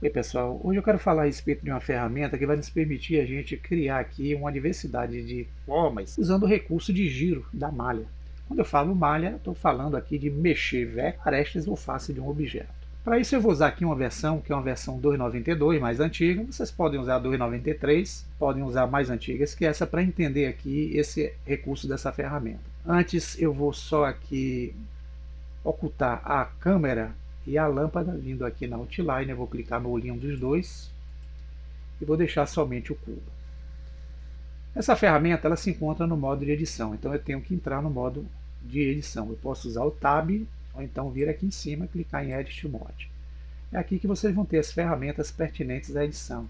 Oi pessoal, hoje eu quero falar a respeito de uma ferramenta que vai nos permitir a gente criar aqui uma diversidade de formas usando o recurso de giro da malha. Quando eu falo malha, estou falando aqui de mexer vectores, arestas ou face de um objeto. Para isso eu vou usar aqui uma versão que é uma versão 2.92, mais antiga. Vocês podem usar a 2.93, podem usar mais antigas que essa para entender aqui esse recurso dessa ferramenta. Antes eu vou só aqui ocultar a câmera e a lâmpada vindo aqui na outline. Eu vou clicar no olhinho dos dois e vou deixar somente o cubo. Essa ferramenta ela se encontra no modo de edição, então eu tenho que entrar no modo de edição. Eu posso usar o Tab ou então vir aqui em cima e clicar em Edit Mode. É aqui que vocês vão ter as ferramentas pertinentes à edição.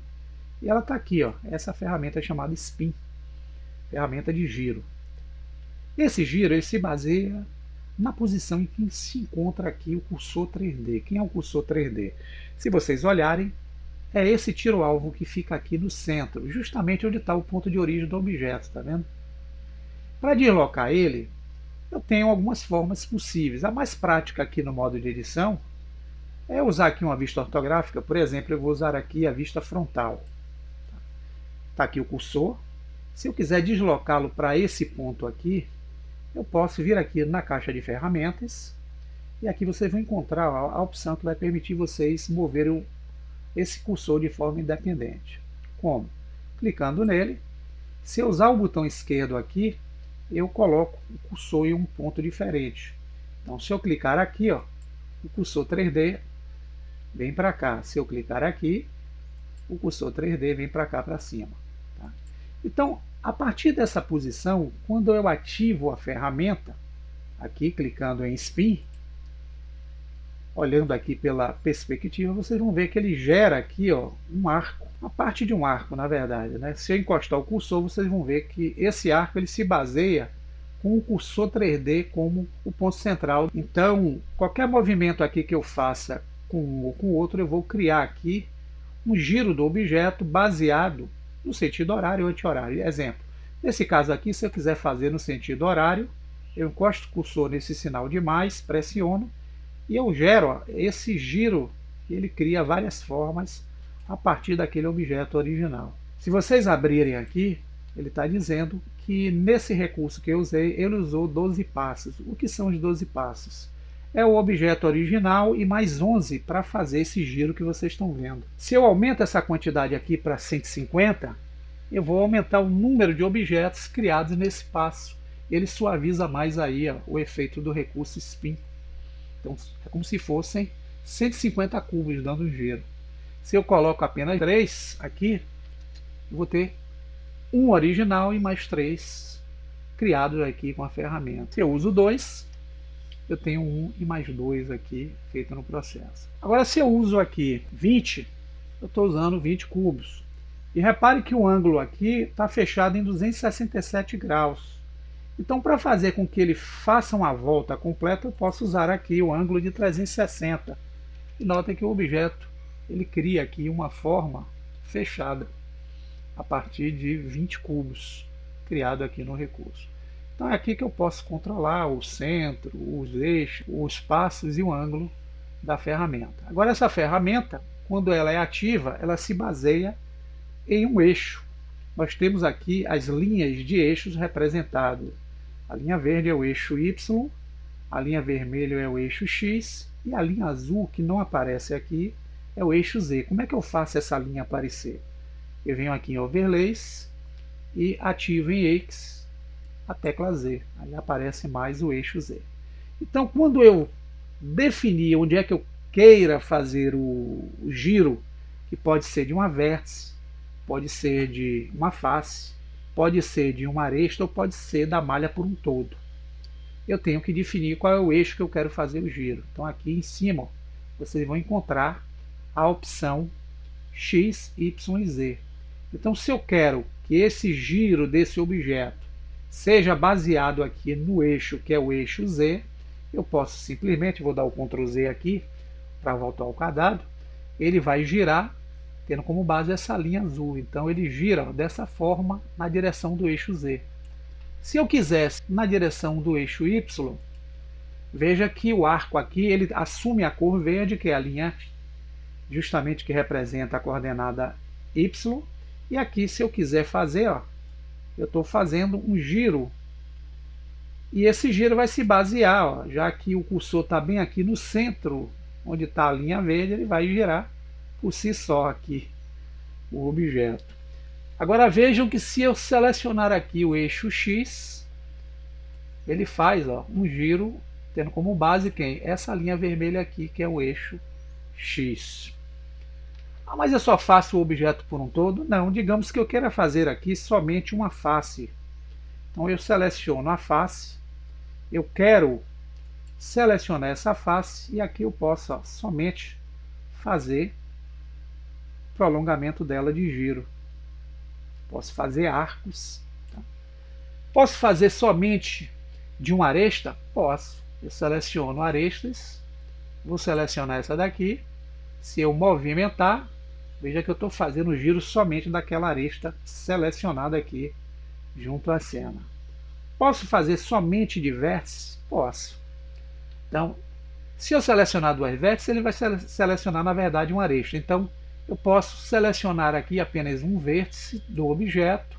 E ela está aqui, ó. Essa ferramenta é chamada Spin, ferramenta de giro. Esse giro ele se baseia na posição em que se encontra aqui o cursor 3D. Quem é o cursor 3D? Se vocês olharem, é esse tiro-alvo que fica aqui no centro, justamente onde está o ponto de origem do objeto, tá vendo? Para deslocar ele, eu tenho algumas formas possíveis. A mais prática aqui no modo de edição é usar aqui uma vista ortográfica. Por exemplo, eu vou usar aqui a vista frontal. Está aqui o cursor. Se eu quiser deslocá-lo para esse ponto aqui, eu posso vir aqui na caixa de ferramentas e aqui vocês vão encontrar a opção que vai permitir vocês mover esse cursor de forma independente. Como? Clicando nele. Se eu usar o botão esquerdo aqui, eu coloco o cursor em um ponto diferente. Então, se eu clicar aqui, ó, o cursor 3D vem para cá. Se eu clicar aqui, o cursor 3D vem para cá, para cima. Tá? Então, a partir dessa posição, quando eu ativo a ferramenta, aqui clicando em Spin, olhando aqui pela perspectiva, vocês vão ver que ele gera aqui, ó, um arco, uma parte de um arco, na verdade, né? Se eu encostar o cursor, vocês vão ver que esse arco ele se baseia com o cursor 3D como o ponto central. Então, qualquer movimento aqui que eu faça com um ou com o outro, eu vou criar aqui um giro do objeto baseado no sentido horário ou anti-horário. Exemplo, nesse caso aqui, se eu quiser fazer no sentido horário, eu encosto o cursor nesse sinal de mais, pressiono, e eu gero, ó, esse giro, que ele cria várias formas a partir daquele objeto original. Se vocês abrirem aqui, ele está dizendo que nesse recurso que eu usei, ele usou 12 passos. O que são os 12 passos? É o objeto original e mais 11 para fazer esse giro que vocês estão vendo. Se eu aumento essa quantidade aqui para 150, eu vou aumentar o número de objetos criados nesse passo. Ele suaviza mais aí, ó, o efeito do recurso Spin. Então é como se fossem 150 cubos dando um giro. Se eu coloco apenas 3 aqui, eu vou ter um original e mais 3 criados aqui com a ferramenta. Se eu uso 2, eu tenho 1 e mais 2 aqui feito no processo. Agora, se eu uso aqui 20, eu estou usando 20 cubos. E repare que o ângulo aqui está fechado em 267 graus. Então, para fazer com que ele faça uma volta completa, eu posso usar aqui o ângulo de 360. E notem que o objeto ele cria aqui uma forma fechada a partir de 20 cubos criado aqui no recurso. Então é aqui que eu posso controlar o centro, os eixos, os passos e o ângulo da ferramenta. Agora essa ferramenta, quando ela é ativa, ela se baseia em um eixo. Nós temos aqui as linhas de eixos representadas. A linha verde é o eixo Y, a linha vermelha é o eixo X e a linha azul, que não aparece aqui, é o eixo Z. Como é que eu faço essa linha aparecer? Eu venho aqui em Overlays e ativo em X a tecla Z. Aí aparece mais o eixo Z. Então, quando eu definir onde é que eu queira fazer o giro, que pode ser de uma vértice, pode ser de uma face, pode ser de uma aresta ou pode ser da malha por um todo. Eu tenho que definir qual é o eixo que eu quero fazer o giro. Então aqui em cima vocês vão encontrar a opção X, Y e Z. Então se eu quero que esse giro desse objeto seja baseado aqui no eixo que é o eixo Z, eu posso simplesmente, vou dar o Ctrl Z aqui para voltar ao cadáver, ele vai girar tendo como base essa linha azul. Então ele gira dessa forma na direção do eixo Z. Se eu quisesse na direção do eixo Y, veja que o arco aqui ele assume a cor verde, que é a linha justamente que representa a coordenada Y. E aqui, se eu quiser fazer, ó, eu estou fazendo um giro. E esse giro vai se basear, ó, já que o cursor está bem aqui no centro, onde está a linha verde, ele vai girar por si só aqui o objeto. Agora vejam que se eu selecionar aqui o eixo X, ele faz, ó, um giro, tendo como base quem? Essa linha vermelha aqui, que é o eixo X. Ah, mas eu só faço o objeto por um todo? Não, digamos que eu queira fazer aqui somente uma face. Então eu seleciono a face, eu quero selecionar essa face e aqui eu posso, ó, somente fazer prolongamento dela de giro. Posso fazer arcos. Tá? Posso fazer somente de uma aresta? Posso. Eu seleciono arestas, vou selecionar essa daqui. Se eu movimentar, veja que eu estou fazendo o giro somente daquela aresta selecionada aqui junto à cena. Posso fazer somente de vértices? Posso. Então, se eu selecionar duas vértices, ele vai selecionar, na verdade, uma aresta. Então, eu posso selecionar aqui apenas um vértice do objeto,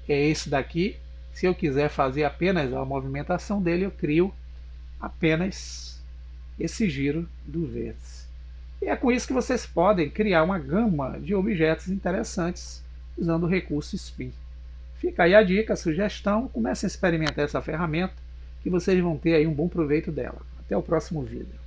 que é esse daqui. Se eu quiser fazer apenas a movimentação dele, eu crio apenas esse giro do vértice. E é com isso que vocês podem criar uma gama de objetos interessantes usando o recurso Spin. Fica aí a dica, a sugestão, comecem a experimentar essa ferramenta que vocês vão ter aí um bom proveito dela. Até o próximo vídeo.